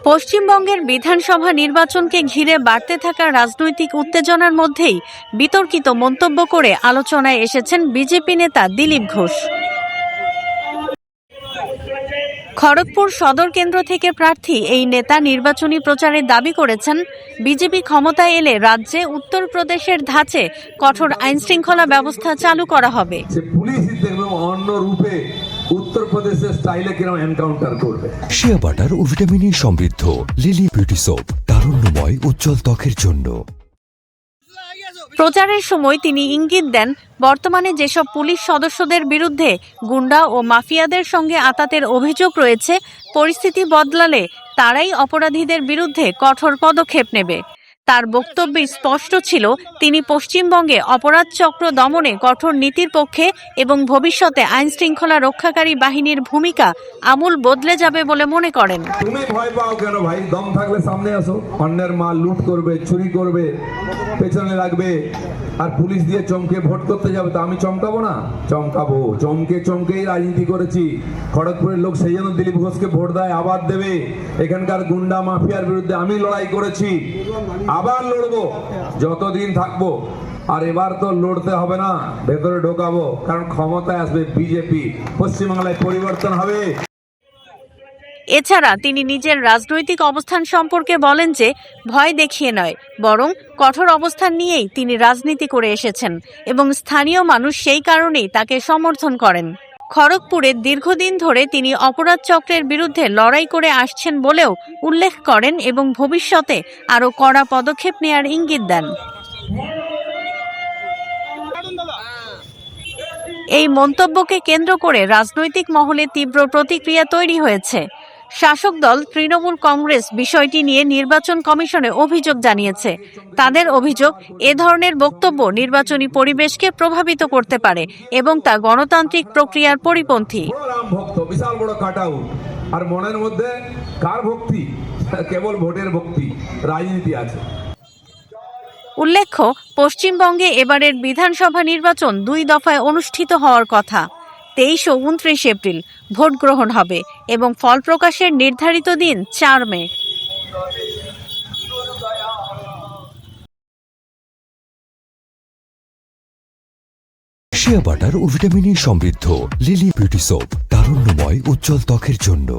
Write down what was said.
পশ্চিমবঙ্গের বিধানসভা নির্বাচনকে ঘিরে বাড়তে থাকা রাজনৈতিক উত্তেজনার মধ্যেই বিতর্কিত মন্তব্য করে আলোচনায় এসেছেন বিজেপি নেতা দিলীপ ঘোষ। খড়গপুর সদর কেন্দ্র থেকে প্রার্থী এই নেতা নির্বাচনী প্রচারে দাবি করেছেন, বিজেপি ক্ষমতায় এলে রাজ্যে উত্তরপ্রদেশের ধাঁচে কঠোর আইনশৃঙ্খলা ব্যবস্থা চালু করা হবে। উত্তরপ্রদেশের স্টাইলে কিরকম এনকাউন্টার করবে। শিয়া বাটার ও ভিটামিন সমৃদ্ধ লিলি বিউটি সোপ, তারুণ্যময় উজ্জ্বল ত্বকের জন্য। প্রচারের সময় তিনি ইঙ্গিত দেন, বর্তমানে যেসব পুলিশ সদস্যদের বিরুদ্ধে গুন্ডা ও মাফিয়াদের সঙ্গে আঁতাতের অভিযোগ রয়েছে, পরিস্থিতি বদলালে তারাই অপরাধীদের বিরুদ্ধে কঠোর পদক্ষেপ নেবে। তার বক্তব্যে স্পষ্ট ছিল, তিনি পশ্চিমবঙ্গে অপরাধ চক্র দমনে কঠোর নীতির পক্ষে এবং ভবিষ্যতে আইনশৃঙ্খলা রক্ষাকারী বাহিনীর ভূমিকা আমূল বদলে যাবে বলে মনে করেন। তুমি ভয় পাও কেন ভাই? দম থাকলে সামনে আসো। অন্যের মাল লুট করবে, চুরি করবে, পেছনে লাগবে, আর পুলিশ দিয়ে চমকে ভোট করতে যাবে। তো আমি চমকাবো না? চমকাবো। চমকেই রাজনীতি করেছি। খড়গপুরের লোক সেই জন্য দিলীপ ঘোষকে ভোট দেয়, আবার দেবে। এখানকার গুন্ডা মাফিয়ার বিরুদ্ধে আমি লড়াই করেছি, আবার লড়বো যতদিন থাকবো। আর এবার তো লড়তে হবে না, ভেতরে ঢোকাবো, কারণ ক্ষমতায় আসবে বিজেপি, পশ্চিমবাংলায় পরিবর্তন হবে। এছাড়া তিনি নিজের রাজনৈতিক অবস্থান সম্পর্কে বলেন যে, ভয় দেখিয়ে নয়, বরং কঠোর অবস্থান নিয়েই তিনি রাজনীতি করে এসেছেন এবং স্থানীয় মানুষ সেই কারণেই তাকে সমর্থন করেন। খড়গপুরে দীর্ঘদিন ধরে তিনি অপরাধ চক্রের বিরুদ্ধে লড়াই করে আসছেন বলেও উল্লেখ করেন এবং ভবিষ্যতে আরও কড়া পদক্ষেপ নেয়ার ইঙ্গিত দেন। এই মন্তব্যকে কেন্দ্র করে রাজনৈতিক মহলে তীব্র প্রতিক্রিয়া তৈরি হয়েছে। শাসক দল তৃণমূল কংগ্রেস বিষয়টি নিয়ে নির্বাচন কমিশনে অভিযোগ জানিয়েছে। তাদের অভিযোগ, এ ধরনের বক্তব্য নির্বাচনী পরিবেশকে প্রভাবিত করতে পারে এবং তা গণতান্ত্রিক প্রক্রিয়ার পরিপন্থী। বিশাল বড় কাটআউট, আর মনের মধ্যে কার ভক্তি? কেবল ভোটের ভক্তি, রাজনীতি আছে। উল্লেখ্য, পশ্চিমবঙ্গে এবারের বিধানসভা নির্বাচন 2 দফায় অনুষ্ঠিত হওয়ার কথা। 23 ও 29 এপ্রিল ভোট গ্রহণ হবে এবং ফল প্রকাশের নির্ধারিত দিন 4 মে। শিয়া বাটার ও ভিটামিন সমৃদ্ধ লিলি বিউটি সোপ, তারুণ্যময় উজ্জ্বল ত্বকের জন্য।